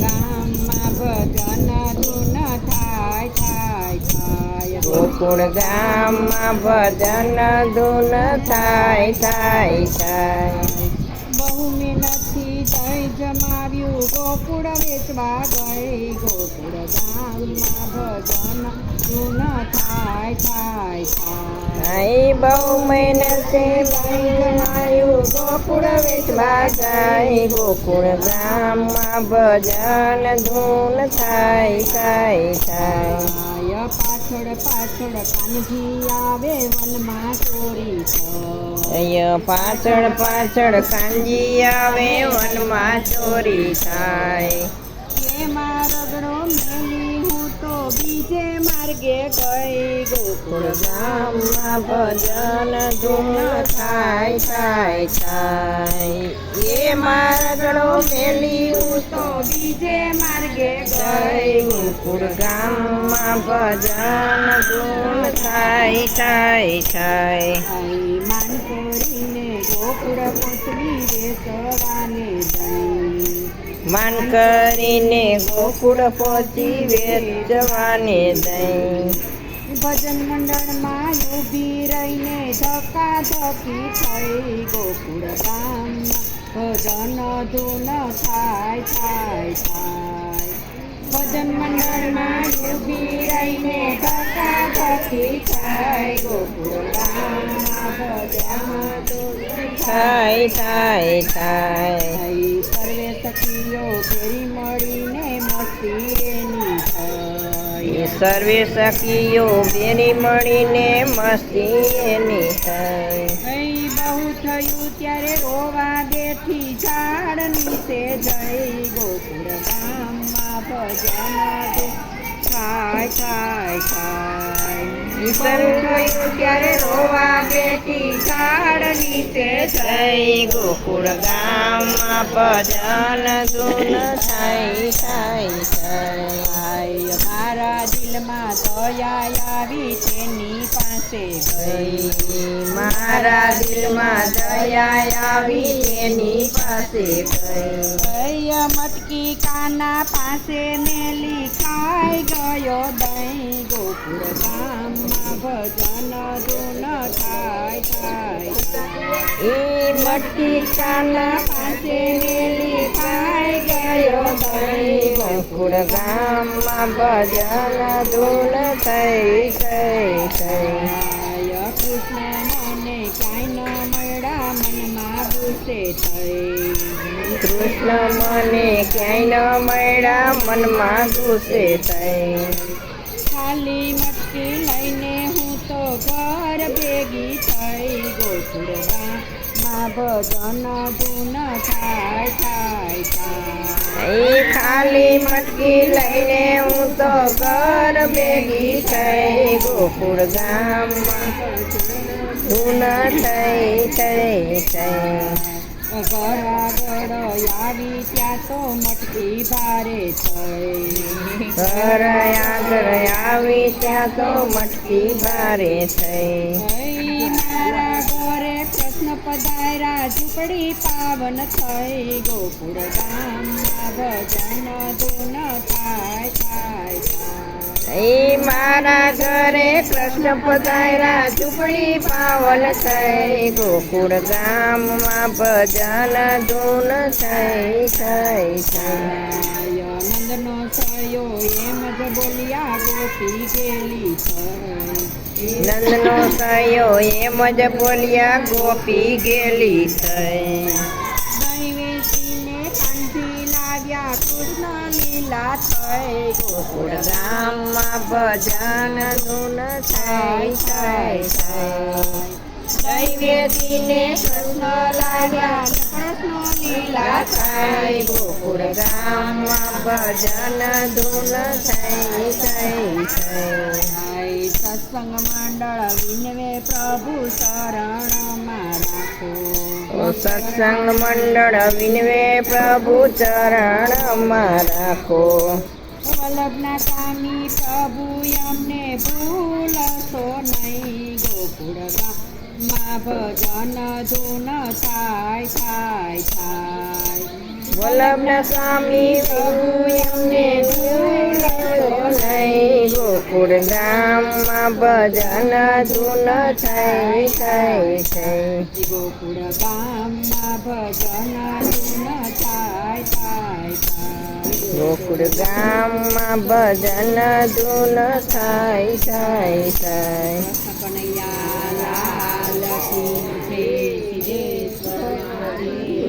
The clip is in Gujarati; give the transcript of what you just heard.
ગામમાં ભજન ધૂન થાય થાય થાય. ગોકુળ ગામમાં ભજન ધૂન થાય થાય થાય. બહુ મહેનતથી દહીં જમાવ્યું ગોકુળ વેચવા ગઈ. ગોકુળ ગામમાં ભજન ધૂન થાય થાય થાય. બહુ મહેનતે જમાયું ગોકુળ વેચવા ગઈ. ગોકુળ ગામમાં ભજન ધૂન થાય થાય થાય. પાછળ પાછળ કાનજી આવે વનમાં ચોરી પાછળ પાછળ કાનજી આવે વનમાં ચોરી થાય. એમાં રગડો મેલી હું તો બીજે માર્ગે ગઈ. ગોકુળ ગામમાં ભજન ધૂન થાય થાય થાય. એમાં રગડો મેલી હું તો બીજે માર્ગે ગઈ. ગોકુળ ગામમાં ભજન ધૂન થાય થાય થાય. માન કરીને ગોકુળ પોચવી વેચવાને દઈ. માન કરીને ગોકુળ પહોંચી વેચવાને દઈ. ભજન મંડળમાં ઊભી રહીને ધક્કા ધક્કી થઈ. ગોકુળ ગામમાં ભજન ધૂન થાય થાય થાય. ભજન મંડળમાં ઊભી રહીને ધક્કા ધક્કી થઈ. ગોકુળ ગામમાં ભજન ધૂન થાય થાય થાય. સર્વે સખીઓ ફેરી મળીને મસ્તી એની થઈ. સર્વે સખીઓ ભેરી મળીને મસ્તી એની થઈ. બહુ થયું ત્યારે રોવા બેઠી ઝાડ નીચે જઈ. ગોકુળ ગામમાં ભજન થાય થાય થાય. બહુ થયું ત્યારે રોવા બેઠી ઝાડ નીચે જઈ. ગોકુળ ગામમાં ભજન ધૂન થાય થાય થાય. મારા દિલમાં દયા આવી તેની પાસે ગઈ. મારા દિલમાં દયા આવી તેની પાસે ગઈ. મટકી કાના પાસે મેલી ખાઈ ગયો દહીં. ગોકુળ ગામમાં ભજન ધૂન થાય થાય. મટકી કાના પાસે મેલી ખાઈ ગયો દહીં. ગોકુળ ગામમાં ભજન ધૂન થઈ થઈ થઈ. કૃષ્ણ મને ક્યાંય ન મળ્યા મનમાં ગુસ્સે થઈ. કૃષ્ણ મને ક્યાંય ન મળ્યા મનમાં ગુસ્સે થઈ. ખાલી મટકી લઈને હું તો ઘર ભેગી થઈ. ગોકુળ ગામમાં ભજન ધૂન થાય થાય થાય. ખાલી મટકી લઈને હું તો ઘર ભેગી થઈ. ગોકુળ ગામમાં ધૂન થઈ થઈ થઈ. ઘર આગળ આવી ત્યાં તો મટકી ભારે થઈ. ઘર આગળ આવી ત્યાં તો મટકી ભારે થઈ. મારા ઘરે કૃષ્ણ પધાર્યા ઝૂંપડી પાવન થઈ. ગોકુળ ગામમાં ભજન ધૂન થાય થાય થાય. મારા ઘરે કૃષ્ણ પધાર્યા ઝૂંપડી પાવન થઈ. ગોકુળ ગામમાં ભજન ધૂન થઈ થઈ થઈ. નંદનો થયો એમ જ બોલ્યા ગોપી ગેલી થઈ. નંદનો થયો એમ જ બોલ્યા ગોપી ગેલી થઈ. દહીં વેચીને કાંજી લાવ્યા કૃષ્ણ લીલા થઈ. ગોકુળ ગામમાં ભજન ધૂન થાય થાય થાય. દહીં વેચીને કૃષ્ણ લાવ્યા કૃષ્ણ લીલા થાય. ગોકુળ ગામમાં ભજન ધૂન થઈ થઈ થઈ. સત્સંગ મંડળ વિનવે પ્રભુ શરણમાં રાખો. સત્સંગ મંડળ વિનવે પ્રભુ ચરણમાં રાખો. વલ્લભના સ્વામી પ્રભુ અમને ભૂલશો નહીં. ગોકુળ ગામમાં ભજન ધૂન થાય થાય થાય. વલ્લભના સ્વામી પ્રભુ એમને ભૂલ્યો નહીં. ગોકુળ ગામમાં ભજન ધૂન થઈ થઈ થઈ. ગોકુળ ગામમાં ભજન ધૂન થાય થાય થાય. ગોકુળ ગામમાં ભજન ધૂન થાય થાય થાય. કનૈયા લાલ કી જય. સિદ્ધેશ્વર મહાદેવ